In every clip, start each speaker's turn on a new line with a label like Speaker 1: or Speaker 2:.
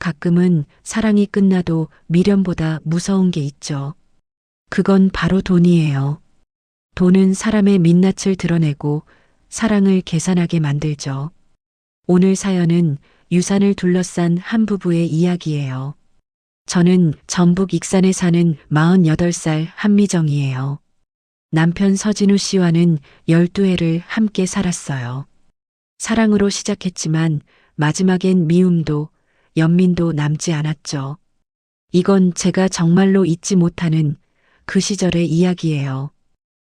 Speaker 1: 가끔은 사랑이 끝나도 미련보다 무서운 게 있죠. 그건 바로 돈이에요. 돈은 사람의 민낯을 드러내고 사랑을 계산하게 만들죠. 오늘 사연은 유산을 둘러싼 한 부부의 이야기예요. 저는 전북 익산에 사는 48살 한미정이에요. 남편 서진우 씨와는 12해를 함께 살았어요. 사랑으로 시작했지만 마지막엔 미움도 연민도 남지 않았죠. 이건 제가 정말로 잊지 못하는 그 시절의 이야기예요.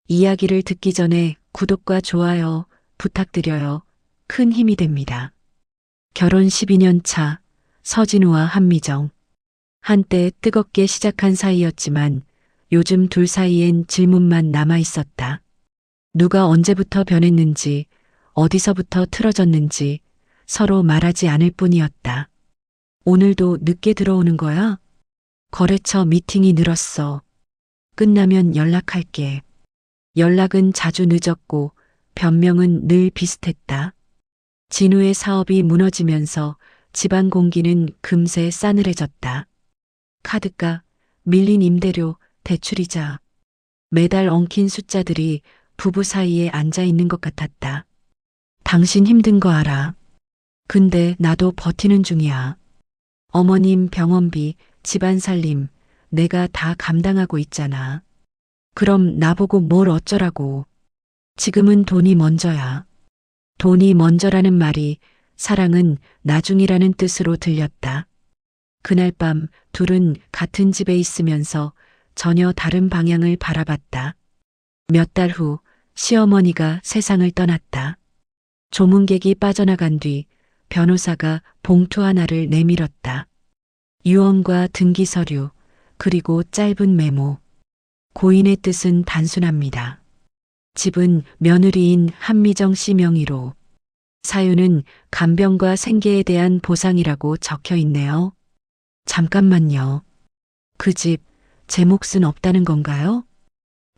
Speaker 1: 이야기를 듣기 전에 구독과 좋아요 부탁드려요. 큰 힘이 됩니다. 결혼 12년 차 서진우와 한미정. 한때 뜨겁게 시작한 사이였지만 요즘 둘 사이엔 질문만 남아 있었다. 누가 언제부터 변했는지, 어디서부터 틀어졌는지 서로 말하지 않을 뿐이었다. 오늘도 늦게 들어오는 거야? 거래처 미팅이 늘었어. 끝나면 연락할게. 연락은 자주 늦었고 변명은 늘 비슷했다. 진우의 사업이 무너지면서 집안 공기는 금세 싸늘해졌다. 카드값, 밀린 임대료, 대출이자. 매달 엉킨 숫자들이 부부 사이에 앉아 있는 것 같았다. 당신 힘든 거 알아. 근데 나도 버티는 중이야. 어머님 병원비, 집안 살림, 내가 다 감당하고 있잖아. 그럼 나보고 뭘 어쩌라고. 지금은 돈이 먼저야. 돈이 먼저라는 말이 사랑은 나중이라는 뜻으로 들렸다. 그날 밤 둘은 같은 집에 있으면서 전혀 다른 방향을 바라봤다. 몇 달 후 시어머니가 세상을 떠났다. 조문객이 빠져나간 뒤 변호사가 봉투 하나를 내밀었다. 유언과 등기 서류, 그리고 짧은 메모. 고인의 뜻은 단순합니다. 집은 며느리인 한미정 씨 명의로. 사유는 간병과 생계에 대한 보상이라고 적혀 있네요. 잠깐만요. 그 집, 제 몫은 없다는 건가요?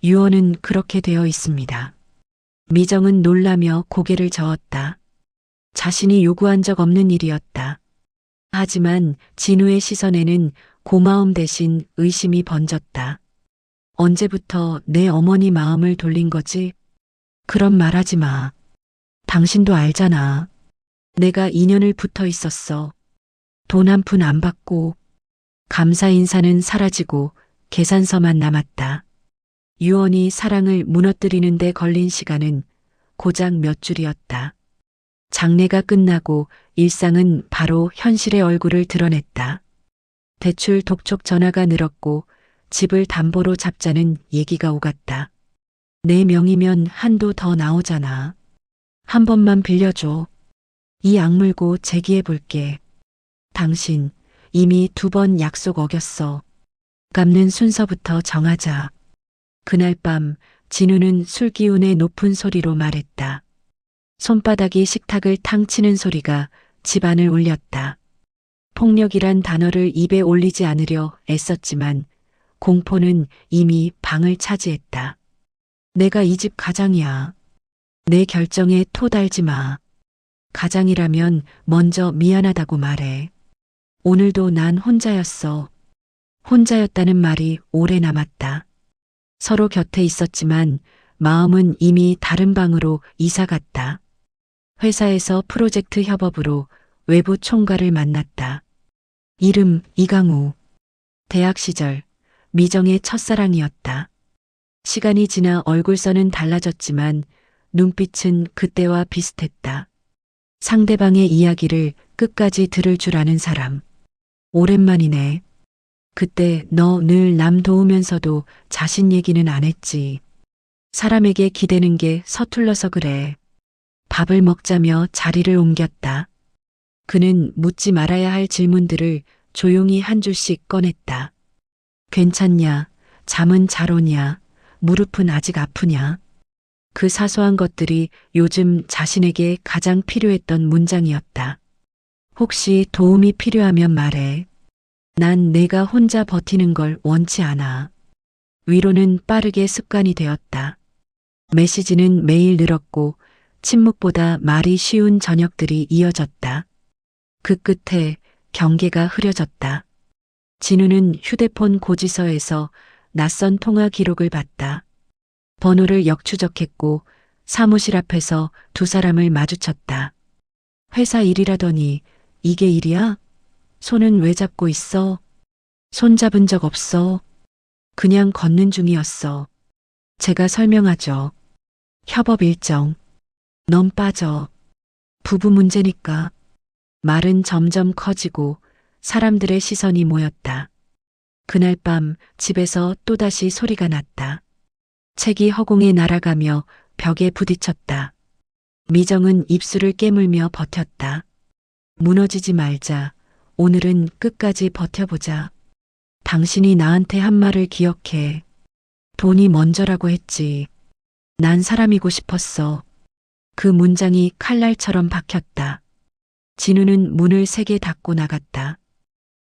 Speaker 1: 유언은 그렇게 되어 있습니다. 미정은 놀라며 고개를 저었다. 자신이 요구한 적 없는 일이었다. 하지만 진우의 시선에는 고마움 대신 의심이 번졌다. 언제부터 내 어머니 마음을 돌린 거지? 그런 말 하지 마. 당신도 알잖아. 내가 2년을 붙어 있었어. 돈 한 푼 안 받고. 감사 인사는 사라지고 계산서만 남았다. 유언이 사랑을 무너뜨리는 데 걸린 시간은 고작 몇 줄이었다. 장례가 끝나고 일상은 바로 현실의 얼굴을 드러냈다. 대출 독촉 전화가 늘었고 집을 담보로 잡자는 얘기가 오갔다. 내 명이면 한도 더 나오잖아. 한 번만 빌려줘. 이 악물고 제기해 볼게. 당신 이미 2번 약속 어겼어. 갚는 순서부터 정하자. 그날 밤 진우는 술 기운의 높은 소리로 말했다. 손바닥이 식탁을 탕 치는 소리가 집안을 울렸다. 폭력이란 단어를 입에 올리지 않으려 애썼지만 공포는 이미 방을 차지했다. 내가 이 집 가장이야. 내 결정에 토 달지 마. 가장이라면 먼저 미안하다고 말해. 오늘도 난 혼자였어. 혼자였다는 말이 오래 남았다. 서로 곁에 있었지만 마음은 이미 다른 방으로 이사 갔다. 회사에서 프로젝트 협업으로 외부 총괄을 만났다. 이름 이강우. 대학 시절 미정의 첫사랑이었다. 시간이 지나 얼굴선은 달라졌지만 눈빛은 그때와 비슷했다. 상대방의 이야기를 끝까지 들을 줄 아는 사람. 오랜만이네. 그때 너 늘 남 도우면서도 자신 얘기는 안 했지. 사람에게 기대는 게 서툴러서 그래. 밥을 먹자며 자리를 옮겼다. 그는 묻지 말아야 할 질문들을 조용히 한 줄씩 꺼냈다. 괜찮냐? 잠은 잘 오냐? 무릎은 아직 아프냐? 그 사소한 것들이 요즘 자신에게 가장 필요했던 문장이었다. 혹시 도움이 필요하면 말해. 난 내가 혼자 버티는 걸 원치 않아. 위로는 빠르게 습관이 되었다. 메시지는 매일 늘었고 침묵보다 말이 쉬운 저녁들이 이어졌다. 그 끝에 경계가 흐려졌다. 진우는 휴대폰 고지서에서 낯선 통화 기록을 봤다. 번호를 역추적했고 사무실 앞에서 두 사람을 마주쳤다. 회사 일이라더니 이게 일이야? 손은 왜 잡고 있어? 손 잡은 적 없어. 그냥 걷는 중이었어. 제가 설명하죠. 협업 일정. 넌 빠져. 부부 문제니까. 말은 점점 커지고 사람들의 시선이 모였다. 그날 밤 집에서 또다시 소리가 났다. 책이 허공에 날아가며 벽에 부딪혔다. 미정은 입술을 깨물며 버텼다. 무너지지 말자. 오늘은 끝까지 버텨보자. 당신이 나한테 한 말을 기억해. 돈이 먼저라고 했지. 난 사람이고 싶었어. 그 문장이 칼날처럼 박혔다. 진우는 문을 세게 닫고 나갔다.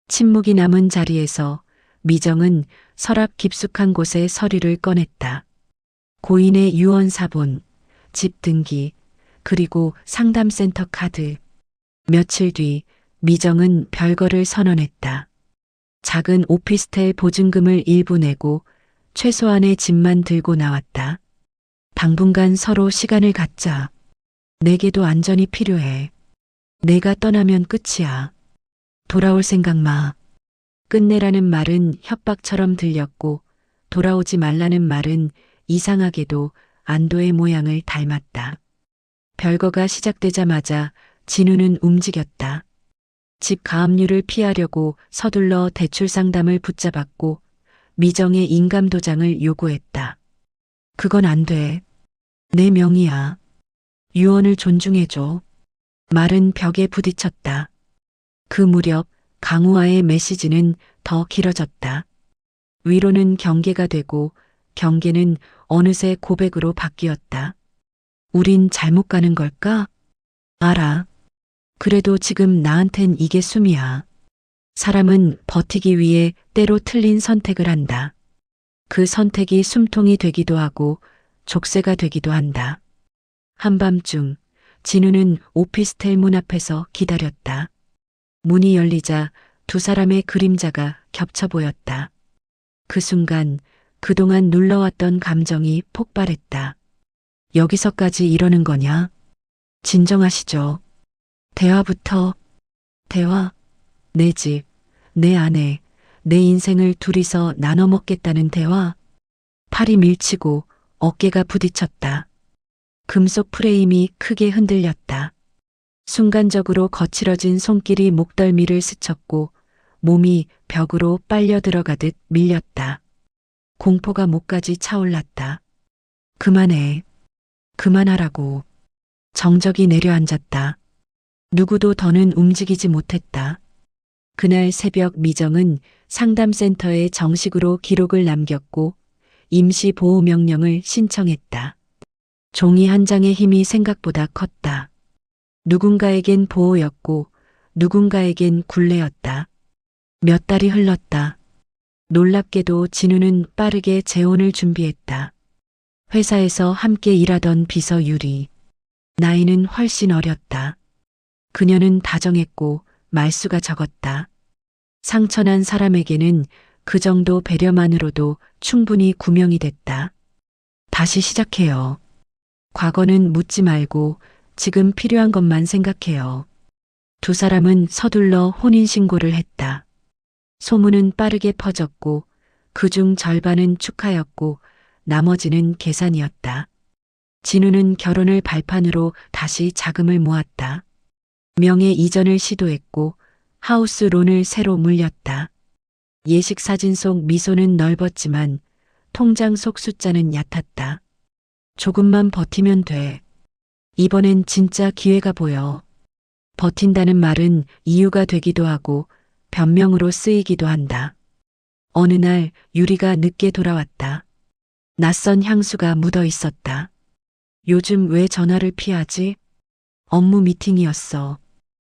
Speaker 1: 침묵이 남은 자리에서 미정은 서랍 깊숙한 곳에 서류를 꺼냈다. 고인의 유언사본, 집 등기, 그리고 상담센터 카드. 며칠 뒤 미정은 별거를 선언했다. 작은 오피스텔 보증금을 일부 내고 최소한의 집만 들고 나왔다. 당분간 서로 시간을 갖자. 내게도 안전이 필요해. 내가 떠나면 끝이야. 돌아올 생각 마. 끝내라는 말은 협박처럼 들렸고 돌아오지 말라는 말은 이상하게도 안도의 모양을 닮았다. 별거가 시작되자마자 진우는 움직였다. 집 가압류를 피하려고 서둘러 대출 상담을 붙잡았고 미정의 인감 도장을 요구했다. 그건 안 돼. 내 명의야. 유언을 존중해줘. 말은 벽에 부딪혔다. 그 무렵 강우아의 메시지는 더 길어졌다. 위로는 경계가 되고 경계는 어느새 고백으로 바뀌었다. 우린 잘못 가는 걸까? 알아. 그래도 지금 나한텐 이게 숨이야. 사람은 버티기 위해 때로 틀린 선택을 한다. 그 선택이 숨통이 되기도 하고 족쇄가 되기도 한다. 한밤중 진우는 오피스텔 문 앞에서 기다렸다. 문이 열리자 두 사람의 그림자가 겹쳐 보였다. 그 순간 그동안 눌러왔던 감정이 폭발했다. 여기서까지 이러는 거냐? 진정하시죠. 대화부터. 대화. 내 집, 내 아내, 내 인생을 둘이서 나눠 먹겠다는 대화. 팔이 밀치고 어깨가 부딪혔다. 금속 프레임이 크게 흔들렸다. 순간적으로 거칠어진 손길이 목덜미를 스쳤고 몸이 벽으로 빨려 들어가듯 밀렸다. 공포가 목까지 차올랐다. 그만해. 그만하라고. 정적이 내려앉았다. 누구도 더는 움직이지 못했다. 그날 새벽 미정은 상담센터에 정식으로 기록을 남겼고 임시 보호 명령을 신청했다. 종이 한 장의 힘이 생각보다 컸다. 누군가에겐 보호였고 누군가에겐 굴레였다. 몇 달이 흘렀다. 놀랍게도 진우는 빠르게 재혼을 준비했다. 회사에서 함께 일하던 비서 유리. 나이는 훨씬 어렸다. 그녀는 다정했고 말수가 적었다. 상처난 사람에게는 그 정도 배려만으로도 충분히 구명이 됐다. 다시 시작해요. 과거는 묻지 말고 지금 필요한 것만 생각해요. 두 사람은 서둘러 혼인신고를 했다. 소문은 빠르게 퍼졌고 그중 절반은 축하였고 나머지는 계산이었다. 진우는 결혼을 발판으로 다시 자금을 모았다. 명예 이전을 시도했고 하우스 론을 새로 물렸다. 예식 사진 속 미소는 넓었지만 통장 속 숫자는 얕았다. 조금만 버티면 돼. 이번엔 진짜 기회가 보여. 버틴다는 말은 이유가 되기도 하고 변명으로 쓰이기도 한다. 어느 날 유리가 늦게 돌아왔다. 낯선 향수가 묻어 있었다. 요즘 왜 전화를 피하지? 업무 미팅이었어.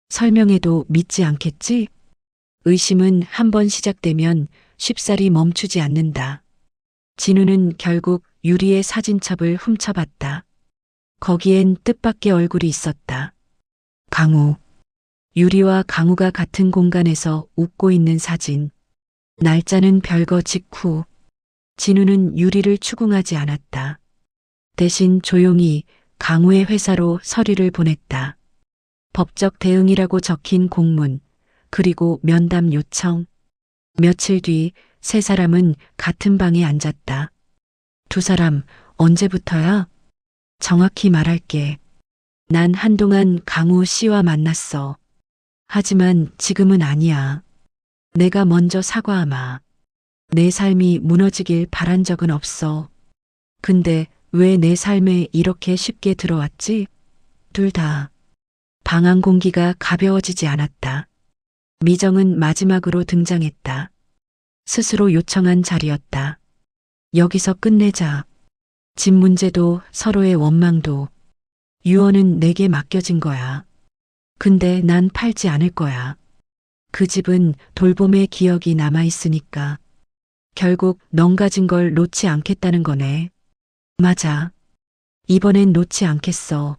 Speaker 1: 설명해도 믿지 않겠지? 의심은 한 번 시작되면 쉽사리 멈추지 않는다. 진우는 결국 유리의 사진첩을 훔쳐봤다. 거기엔 뜻밖의 얼굴이 있었다. 강우. 유리와 강우가 같은 공간에서 웃고 있는 사진. 날짜는 별거 직후. 진우는 유리를 추궁하지 않았다. 대신 조용히 강우의 회사로 서류를 보냈다. 법적 대응이라고 적힌 공문, 그리고 면담 요청. 며칠 뒤 세 사람은 같은 방에 앉았다. 두 사람 언제부터야? 정확히 말할게. 난 한동안 강우 씨와 만났어. 하지만 지금은 아니야. 내가 먼저 사과하마. 내 삶이 무너지길 바란 적은 없어. 근데 왜 내 삶에 이렇게 쉽게 들어왔지? 둘 다. 방 안 공기가 가벼워지지 않았다. 미정은 마지막으로 등장했다. 스스로 요청한 자리였다. 여기서 끝내자. 집 문제도 서로의 원망도. 유언은 내게 맡겨진 거야. 근데 난 팔지 않을 거야. 그 집은 돌봄의 기억이 남아있으니까. 결국 넌 가진 걸 놓지 않겠다는 거네. 맞아. 이번엔 놓지 않겠어.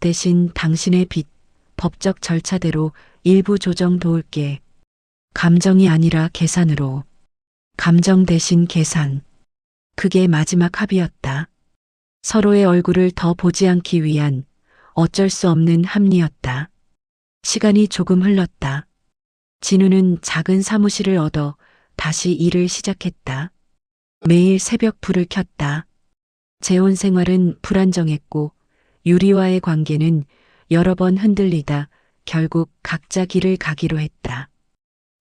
Speaker 1: 대신 당신의 빚, 법적 절차대로 일부 조정 도울게. 감정이 아니라 계산으로. 감정 대신 계산. 그게 마지막 합의였다. 서로의 얼굴을 더 보지 않기 위한 어쩔 수 없는 합리였다. 시간이 조금 흘렀다. 진우는 작은 사무실을 얻어 다시 일을 시작했다. 매일 새벽 불을 켰다. 재혼 생활은 불안정했고 유리와의 관계는 여러 번 흔들리다 결국 각자 길을 가기로 했다.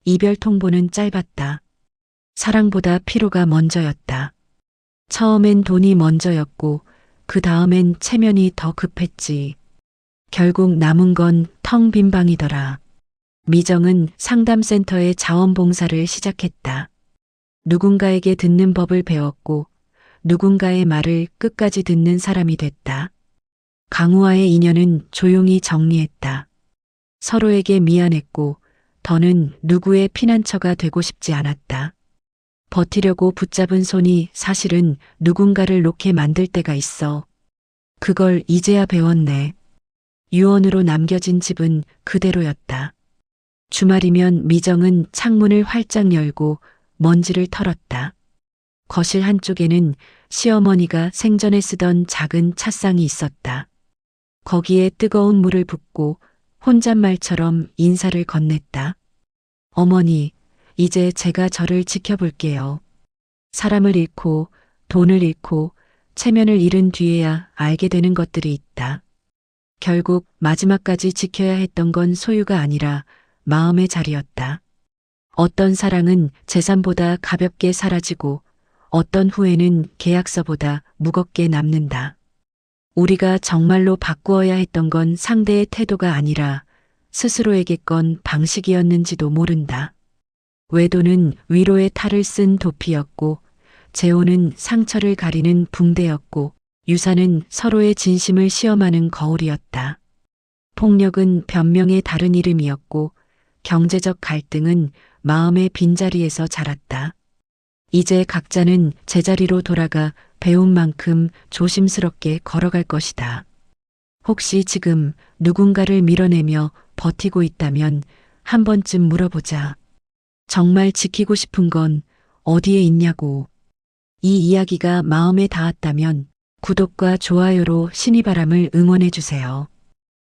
Speaker 1: 이별 통보는 짧았다. 사랑보다 피로가 먼저였다. 처음엔 돈이 먼저였고 그 다음엔 체면이 더 급했지. 결국 남은 건 텅 빈 방이더라. 미정은 상담센터의 자원봉사를 시작했다. 누군가에게 듣는 법을 배웠고 누군가의 말을 끝까지 듣는 사람이 됐다. 강우와의 인연은 조용히 정리했다. 서로에게 미안했고 더는 누구의 피난처가 되고 싶지 않았다. 버티려고 붙잡은 손이 사실은 누군가를 놓게 만들 때가 있어. 그걸 이제야 배웠네. 유언으로 남겨진 집은 그대로였다. 주말이면 미정은 창문을 활짝 열고 먼지를 털었다. 거실 한쪽에는 시어머니가 생전에 쓰던 작은 찻상이 있었다. 거기에 뜨거운 물을 붓고 혼잣말처럼 인사를 건넸다. 어머니, 이제 제가 저를 지켜볼게요. 사람을 잃고 돈을 잃고 체면을 잃은 뒤에야 알게 되는 것들이 있다. 결국 마지막까지 지켜야 했던 건 소유가 아니라 마음의 자리였다. 어떤 사랑은 재산보다 가볍게 사라지고 어떤 후회는 계약서보다 무겁게 남는다. 우리가 정말로 바꾸어야 했던 건 상대의 태도가 아니라 스스로에게 건 방식이었는지도 모른다. 외도는 위로의 탈을 쓴 도피였고 재혼은 상처를 가리는 붕대였고 유산은 서로의 진심을 시험하는 거울이었다. 폭력은 변명의 다른 이름이었고 경제적 갈등은 마음의 빈자리에서 자랐다. 이제 각자는 제자리로 돌아가 배운 만큼 조심스럽게 걸어갈 것이다. 혹시 지금 누군가를 밀어내며 버티고 있다면 한 번쯤 물어보자. 정말 지키고 싶은 건 어디에 있냐고. 이 이야기가 마음에 닿았다면 구독과 좋아요로 신이바람을 응원해 주세요.